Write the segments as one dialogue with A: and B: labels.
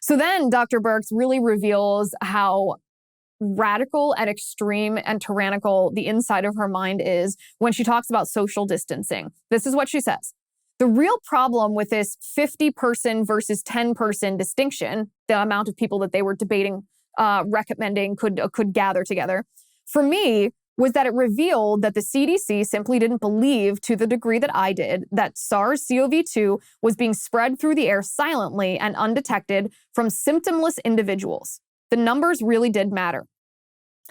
A: So then Dr. Birx really reveals how radical and extreme and tyrannical the inside of her mind is when she talks about social distancing. This is what she says. The real problem with this 50-person versus 10-person distinction, the amount of people that they were debating, recommending could gather together, for me, was that it revealed that the CDC simply didn't believe, to the degree that I did, that SARS-CoV-2 was being spread through the air silently and undetected from symptomless individuals. The numbers really did matter.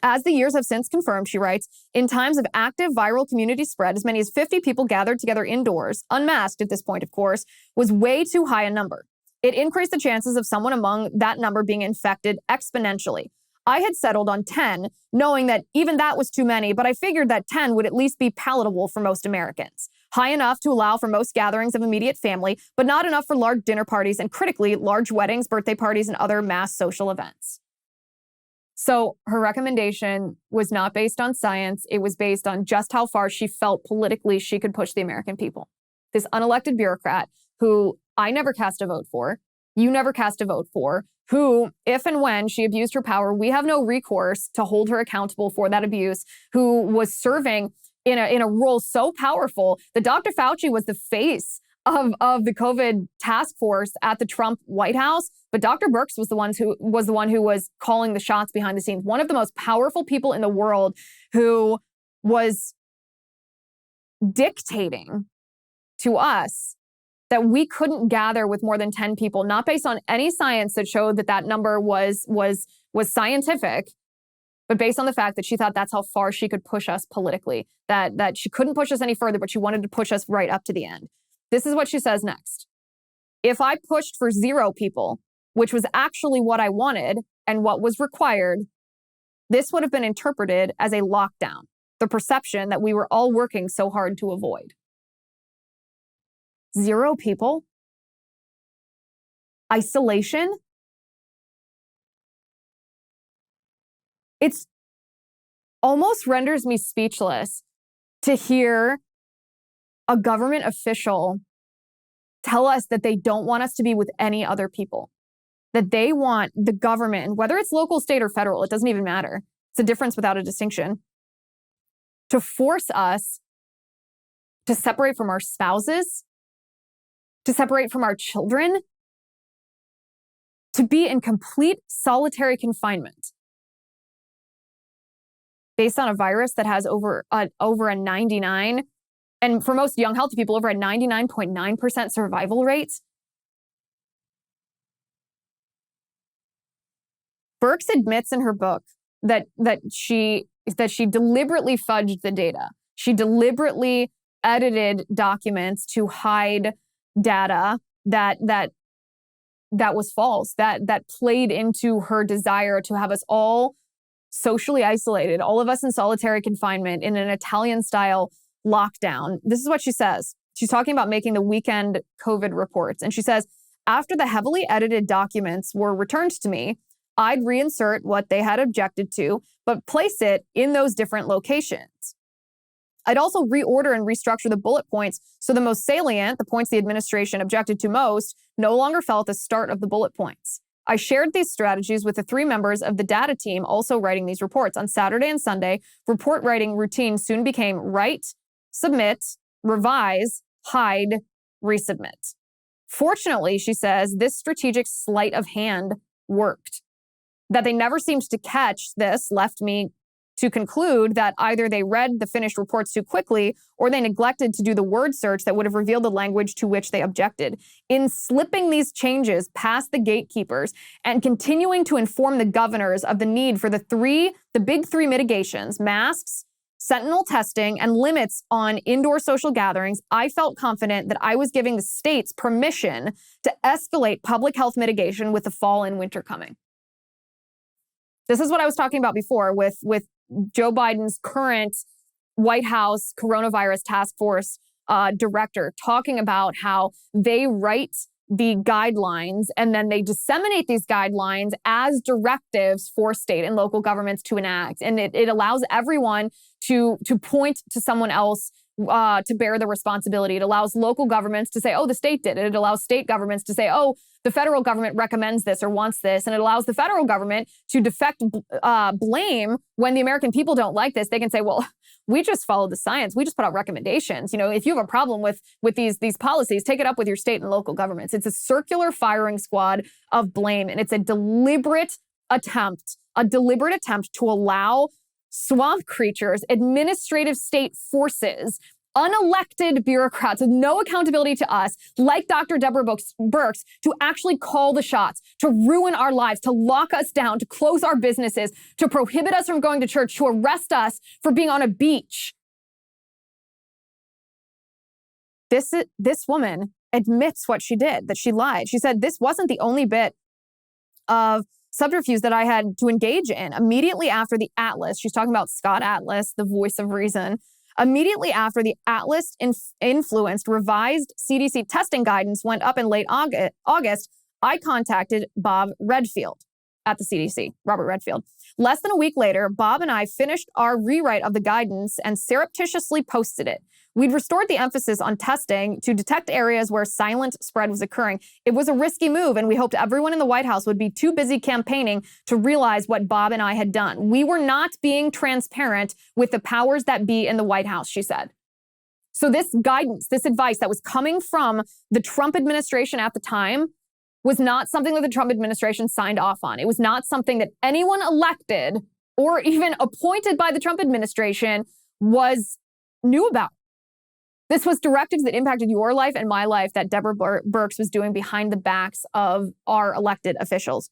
A: As the years have since confirmed, she writes, in times of active viral community spread, as many as 50 people gathered together indoors, unmasked at this point, of course, was way too high a number. It increased the chances of someone among that number being infected exponentially. I had settled on 10, knowing that even that was too many, but I figured that 10 would at least be palatable for most Americans. High enough to allow for most gatherings of immediate family, but not enough for large dinner parties and, critically, large weddings, birthday parties, and other mass social events. So her recommendation was not based on science. It was based on just how far she felt politically she could push the American people. This unelected bureaucrat who I never cast a vote for, you never cast a vote for, who, if and when she abused her power, we have no recourse to hold her accountable for that abuse, who was serving in a role so powerful that Dr. Fauci was the face of the COVID task force at the Trump White House, but Dr. Birx was the one who was calling the shots behind the scenes. One of the most powerful people in the world who was dictating to us that we couldn't gather with more than 10 people, not based on any science that showed that number was scientific, but based on the fact that she thought that's how far she could push us politically, that she couldn't push us any further, but she wanted to push us right up to the end. This is what she says next. If I pushed for 0 people, which was actually what I wanted and what was required, this would have been interpreted as a lockdown, the perception that we were all working so hard to avoid. 0 people? Isolation? It's almost renders me speechless to hear a government official tell us that they don't want us to be with any other people, that they want the government, whether it's local, state, or federal, it doesn't even matter. It's a difference without a distinction, to force us to separate from our spouses, to separate from our children, to be in complete solitary confinement based on a virus that has over a 99, and for most young, healthy people, over a 99.9% survival rate. Birx admits in her book that she deliberately fudged the data. She deliberately edited documents to hide data that was false, that played into her desire to have us all socially isolated, all of us in solitary confinement in an Italian-style lockdown. This is what she says. She's talking about making the weekend COVID reports. And she says, after the heavily edited documents were returned to me, I'd reinsert what they had objected to, but place it in those different locations. I'd also reorder and restructure the bullet points so the most salient, the points the administration objected to most, no longer fell at the start of the bullet points. I shared these strategies with the 3 members of the data team also writing these reports. On Saturday and Sunday, report writing routine soon became write, submit, revise, hide, resubmit. Fortunately, she says, this strategic sleight of hand worked. That they never seemed to catch this left me to conclude that either they read the finished reports too quickly or they neglected to do the word search that would have revealed the language to which they objected. In slipping these changes past the gatekeepers and continuing to inform the governors of the need for the big three mitigations, masks, sentinel testing, and limits on indoor social gatherings, I felt confident that I was giving the states permission to escalate public health mitigation with the fall and winter coming. This is what I was talking about before with Joe Biden's current White House coronavirus task force director talking about how they write the guidelines and then they disseminate these guidelines as directives for state and local governments to enact. And it allows everyone to point to someone else to bear the responsibility. It allows local governments to say, oh, the state did it. It allows state governments to say, oh, the federal government recommends this or wants this. And it allows the federal government to defect blame when the American people don't like this. They can say, well, we just followed the science. We just put out recommendations. You know, if you have a problem with these policies, take it up with your state and local governments. It's a circular firing squad of blame. And it's a deliberate attempt to allow swamp creatures, administrative state forces, unelected bureaucrats with no accountability to us, like Dr. Deborah Birx, to actually call the shots, to ruin our lives, to lock us down, to close our businesses, to prohibit us from going to church, to arrest us for being on a beach. This woman admits what she did, that she lied. She said, this wasn't the only bit of subterfuge that I had to engage in. Immediately after the Atlas, she's talking about Scott Atlas, the voice of reason. Immediately after the Atlas influenced revised CDC testing guidance went up in late August, I contacted Bob Redfield at the CDC, Robert Redfield. Less than a week later, Bob and I finished our rewrite of the guidance and surreptitiously posted it. We'd restored the emphasis on testing to detect areas where silent spread was occurring. It was a risky move, and we hoped everyone in the White House would be too busy campaigning to realize what Bob and I had done. We were not being transparent with the powers that be in the White House, she said. So this guidance, this advice that was coming from the Trump administration at the time was not something that the Trump administration signed off on. It was not something that anyone elected or even appointed by the Trump administration knew about. This was directives that impacted your life and my life that Deborah Birx was doing behind the backs of our elected officials.